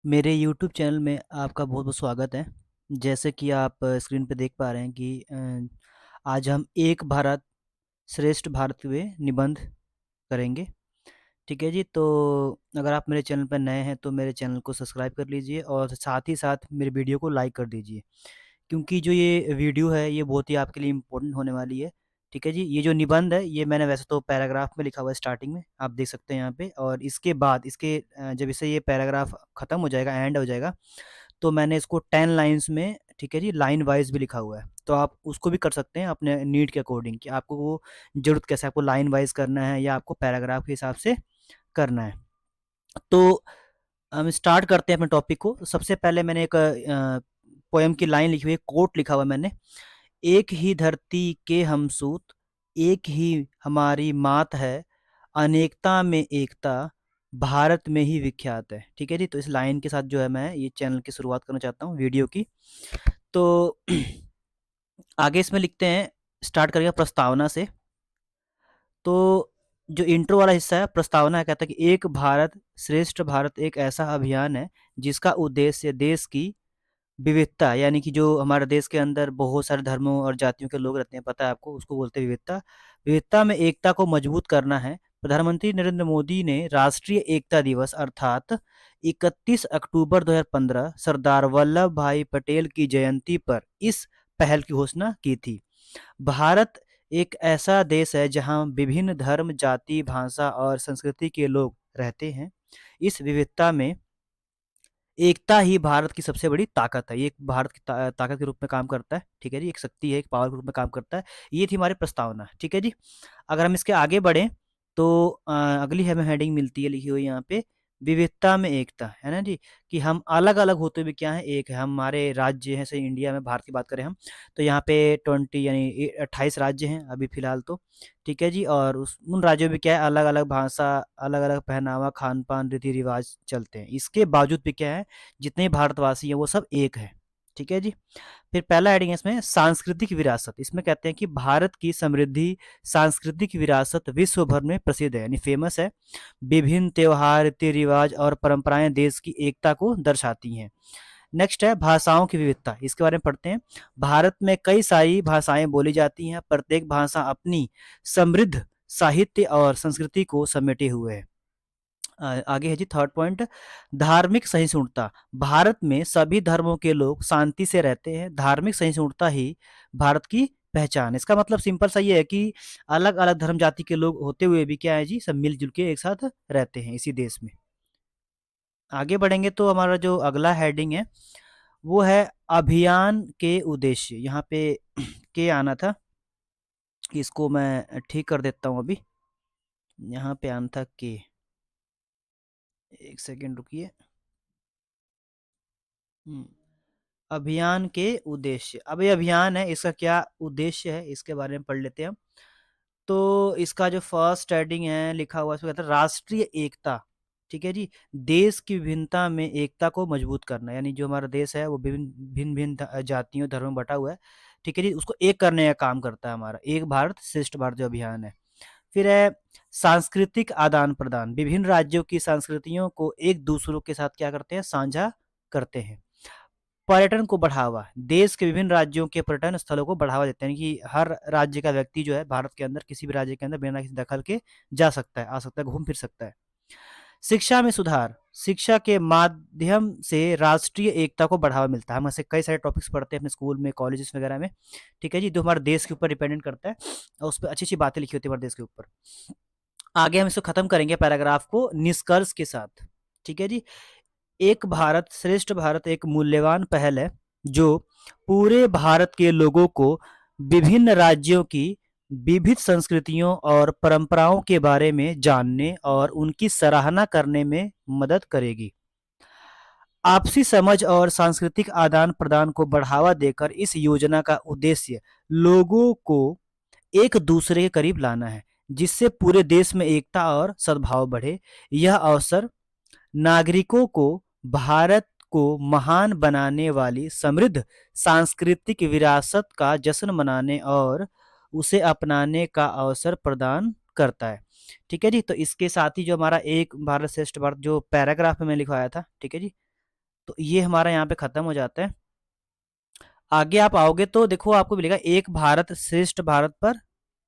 मेरे YouTube channel में आपका बहुत-बहुत स्वागत है। जैसे कि आप स्क्रीन पे देख पा रहे हैं कि आज हम एक भारत श्रेष्ठ भारत पे निबंध करेंगे। ठीक है जी? तो अगर आप मेरे चैनल पर नए हैं तो मेरे चैनल को सब्सक्राइब कर लीजिए और साथ ही साथ मेरे वीडियो को लाइक कर दीजिए। क्योंकि जो ये वीडियो है ये बहुत ही आपके लिए इम्पोर्टेंट होने वाली है। ठीक है जी? ये जो निबंध है ये मैंने वैसे तो पैराग्राफ में लिखा हुआ है स्टार्टिंग में, आप देख सकते हैं यहाँ पे और इसके बाद इसके जब इससे ये पैराग्राफ खत्म हो जाएगा, एंड हो जाएगा, तो मैंने इसको 10 लाइन्स में, ठीक है जी, लाइन वाइज़ भी लिखा हुआ है। तो आप उसको भी कर सकते हैं अपने नीड के अकॉर्डिंग कि आपको वो ज़रूरत कैसे है, आपको लाइन वाइज़ करना है या आपको पैराग्राफ के हिसाब से करना है। तो हम स्टार्ट करते हैं अपने टॉपिक को। सबसे पहले मैंने एक पोएम की लाइन लिखी हुई है, कोट लिखा हुआ है मैंने। एक ही धरती के हम सूत, एक ही हमारी मात है, अनेकता में एकता, भारत में ही विख्यात है। ठीक है जी? तो इस लाइन के साथ जो है मैं ये चैनल की शुरुआत करना चाहता हूँ वीडियो की। तो आगे इसमें लिखते हैं, स्टार्ट करेंगे प्रस्तावना से। तो जो इंट्रो वाला हिस्सा है, प्रस्तावना है, कहता है कि एक भारत श्रेष्ठ भारत एक ऐसा अभियान है जिसका उद्देश्य देश की विविधता, यानी कि जो हमारे देश के अंदर बहुत सारे धर्मों और जातियों के लोग रहते हैं, पता है आपको, उसको बोलते हैं विविधता। विविधता में एकता को मजबूत करना है। प्रधानमंत्री नरेंद्र मोदी ने राष्ट्रीय एकता दिवस अर्थात 31 अक्टूबर 2015 सरदार वल्लभ भाई पटेल की जयंती पर इस पहल की घोषणा की थी। भारत एक ऐसा देश है जहाँ विभिन्न धर्म, जाति, भाषा और संस्कृति के लोग रहते हैं। इस विविधता में एकता ही भारत की सबसे बड़ी ताकत है। ये एक भारत की ताकत के रूप में काम करता है, ठीक है जी? एक शक्ति है, एक पावर के रूप में काम करता है। ये थी हमारी प्रस्तावना, ठीक है जी? अगर हम इसके आगे बढ़ें तो अगली हमें हेडिंग मिलती है लिखी हुई यहाँ पे, विविधता में एकता, है ना जी? कि हम अलग-अलग होते हुए क्या हैं, एक है। हमारे राज्य हैं, जैसे इंडिया में, भारत की बात करें हम, तो यहाँ पे 20 यानी 28 राज्य हैं अभी फ़िलहाल तो, ठीक है जी? और उन राज्यों में क्या है, अलग-अलग भाषा, अलग-अलग पहनावा, खान-पान, रीति-रिवाज चलते हैं। इसके बावजूद भी क्या है, जितने भारतवासी हैं वो सब एक हैं, ठीक है जी? फिर पहला हेडिंग है इसमें सांस्कृतिक विरासत। इसमें कहते हैं कि भारत की समृद्धि सांस्कृतिक विरासत विश्व भर में प्रसिद्ध है, यानी फेमस है। विभिन्न त्योहार, रीति-रिवाज और परंपराएं देश की एकता को दर्शाती हैं। नेक्स्ट है भाषाओं की विविधता। इसके बारे में पढ़ते हैं। भारत में कई सारी भाषाएं बोली जाती हैं। प्रत्येक भाषा अपनी समृद्ध साहित्य और संस्कृति को समेटे हुए है। आगे है जी थर्ड पॉइंट, धार्मिक सहिष्णुता। भारत में सभी धर्मों के लोग शांति से रहते हैं। धार्मिक सहिष्णुता ही भारत की पहचान है। इसका मतलब सिंपल सा ये है कि अलग-अलग धर्म जाति के लोग होते हुए भी क्या है जी, सब मिल-जुल के एक साथ रहते हैं इसी देश में। आगे बढ़ेंगे तो हमारा जो अगला हेडिंग है वो है अभियान के उद्देश्य। यहाँ पे के आना था, इसको मैं ठीक कर देता हूँ अभी। यहाँ पे आना था के, एक सेकेंड रुकिए। अभियान के उद्देश्य। अब ये अभियान है, इसका क्या उद्देश्य है इसके बारे में पढ़ लेते हैं हम। तो इसका जो फर्स्ट हेडिंग है लिखा हुआ है, इसमें कहता है राष्ट्रीय एकता, ठीक है जी? देश की विभिन्नता में एकता को मजबूत करना, यानी जो हमारा देश है वो भिन्न-भिन्न जातियों, धर्मों में बँटा हुआ है, ठीक है जी? उसको एक करने का काम करता है हमारा, एक भारत श्रेष्ठ भारत जो अभियान है। फिर है सांस्कृतिक आदान-प्रदान। विभिन्न राज्यों की संस्कृतियों को एक दूसरों के साथ क्या करते हैं, साझा करते हैं। पर्यटन को बढ़ावा, देश के विभिन्न राज्यों के पर्यटन स्थलों को बढ़ावा देते हैं कि हर राज्य का व्यक्ति जो है भारत के अंदर, किसी भी राज्य के अंदर बिना किसी दखल के जा सकता है, आ सकता है, घूम फिर सकता है। शिक्षा में सुधार, शिक्षा के माध्यम से राष्ट्रीय एकता को बढ़ावा मिलता है। हम ऐसे कई सारे टॉपिक्स पढ़ते हैं अपने स्कूल में, कॉलेजेस वगैरह में, ठीक है जी? जो हमारे देश के ऊपर डिपेंडेंट करता है और उस पे अच्छी-अच्छी बातें लिखी होती है हमारे देश के ऊपर। आगे हम इसको खत्म करेंगे पैराग्राफ को निष्कर्ष के साथ, ठीक है जी? एक भारत श्रेष्ठ भारत एक मूल्यवान पहल है जो पूरे भारत के लोगों को विभिन्न राज्यों की विविध संस्कृतियों और परंपराओं के बारे में जानने और उनकी सराहना करने में मदद करेगी। आपसी समझ और सांस्कृतिक आदान प्रदान को बढ़ावा देकर इस योजना का उद्देश्य लोगों को एक दूसरे के करीब लाना है, जिससे पूरे देश में एकता और सद्भाव बढ़े। यह अवसर नागरिकों को भारत को महान बनाने वाली समृद्ध सांस्कृतिक विरासत का जश्न मनाने और उसे अपनाने का अवसर प्रदान करता है। ठीक है जी? तो इसके साथ ही जो हमारा एक भारत श्रेष्ठ भारत जो पैराग्राफ में लिखवाया था, ठीक है जी? तो ये हमारा यहाँ पे खत्म हो जाता है। आगे आप आओगे तो देखो आपको मिलेगा एक भारत श्रेष्ठ भारत पर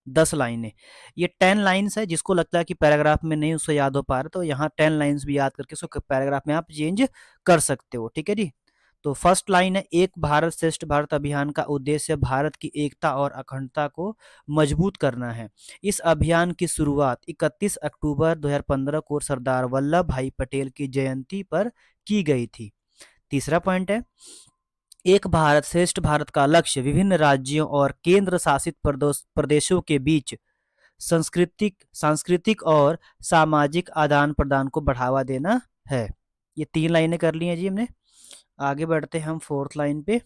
10 लाइनें। ये 10 लाइन्स है, जिसको लगता है कि पैराग्राफ में नहीं उससे याद हो पा रहा तो यहाँ 10 लाइन्स भी याद करके उसको पैराग्राफ में आप चेंज कर सकते हो। ठीक है जी। तो फर्स्ट लाइन है, एक भारत श्रेष्ठ भारत अभियान का उद्देश्य भारत की एकता और अखंडता को मजबूत करना है। इस अभियान की शुरुआत 31 अक्टूबर 2015 को सरदार वल्लभ भाई पटेल की जयंती पर की गई थी। तीसरा पॉइंट है, एक भारत श्रेष्ठ भारत का लक्ष्य विभिन्न राज्यों और केंद्र शासित प्रदेशों के बीच सांस्कृतिक और सामाजिक आदान प्रदान को बढ़ावा देना है। ये 3 लाइनें कर ली हैं जी हमने। आगे बढ़ते हैं हम 4th लाइन पे।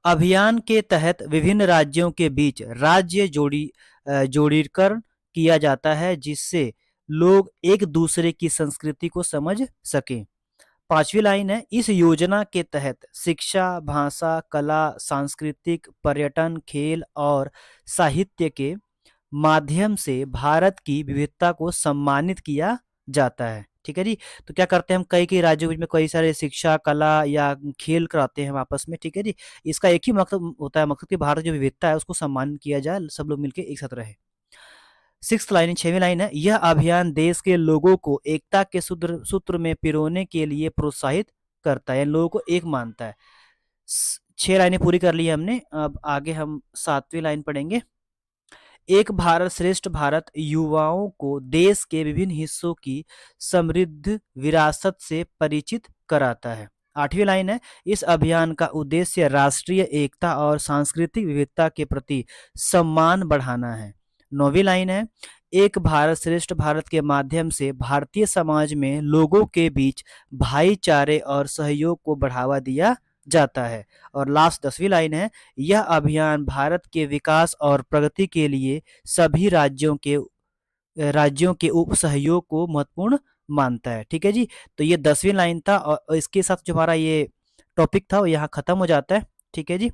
अभियान के तहत विभिन्न राज्यों के बीच राज्य जोड़ीकरण किया जाता है, जिससे लोग एक दूसरे की संस्कृति को समझ सकें। 5वीं लाइन है, इस योजना के तहत शिक्षा, भाषा, कला, सांस्कृतिक, पर्यटन, खेल और साहित्य के माध्यम से भारत की विविधता को सम्मानित किया जाता है। ठीक है जी। तो क्या करते हैं हम, कई कई राज्यों के बीच में कई सारे शिक्षा, कला या खेल कराते हैं हम आपस में। ठीक है जी। इसका एक ही मकसद होता है, मकसद कि भारत की जो विविधता है उसको सम्मानित किया जाए, सब लोग मिलकर एक साथ रहे। 6th लाइन 6वीं लाइन है, यह अभियान देश के लोगों को एकता के सूत्र में पिरोने के लिए प्रोत्साहित करता है, लोगों को एक मानता है। 6 लाइनें पूरी कर ली हमने। अब आगे हम 7वीं लाइन पढ़ेंगे। एक भारत श्रेष्ठ भारत युवाओं को देश के विभिन्न हिस्सों की समृद्ध विरासत से परिचित कराता है। 8वीं लाइन है, इस अभियान का उद्देश्य राष्ट्रीय एकता और सांस्कृतिक विविधता के प्रति सम्मान बढ़ाना है। 9वीं लाइन है, एक भारत श्रेष्ठ भारत के माध्यम से भारतीय समाज में लोगों के बीच भाईचारे और सहयोग को बढ़ावा दिया जाता है। और लास्ट 10वीं लाइन है, यह अभियान भारत के विकास और प्रगति के लिए सभी राज्यों के उप सहयोग को महत्वपूर्ण मानता है। ठीक है जी। तो ये 10वीं लाइन था और इसके साथ जो हमारा ये टॉपिक था वो यहाँ खत्म हो जाता है। ठीक है जी।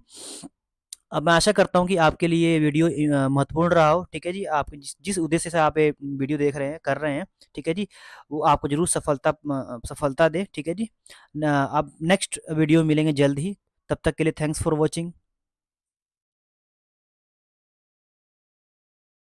अब मैं आशा करता हूँ कि आपके लिए ये वीडियो महत्वपूर्ण रहा हो। ठीक है जी। आप जिस उद्देश्य से आप ये वीडियो देख रहे हैं, कर रहे हैं, ठीक है जी, वो आपको जरूर सफलता दे। ठीक है जी। अब नेक्स्ट वीडियो मिलेंगे जल्द ही। तब तक के लिए थैंक्स फॉर वॉचिंग।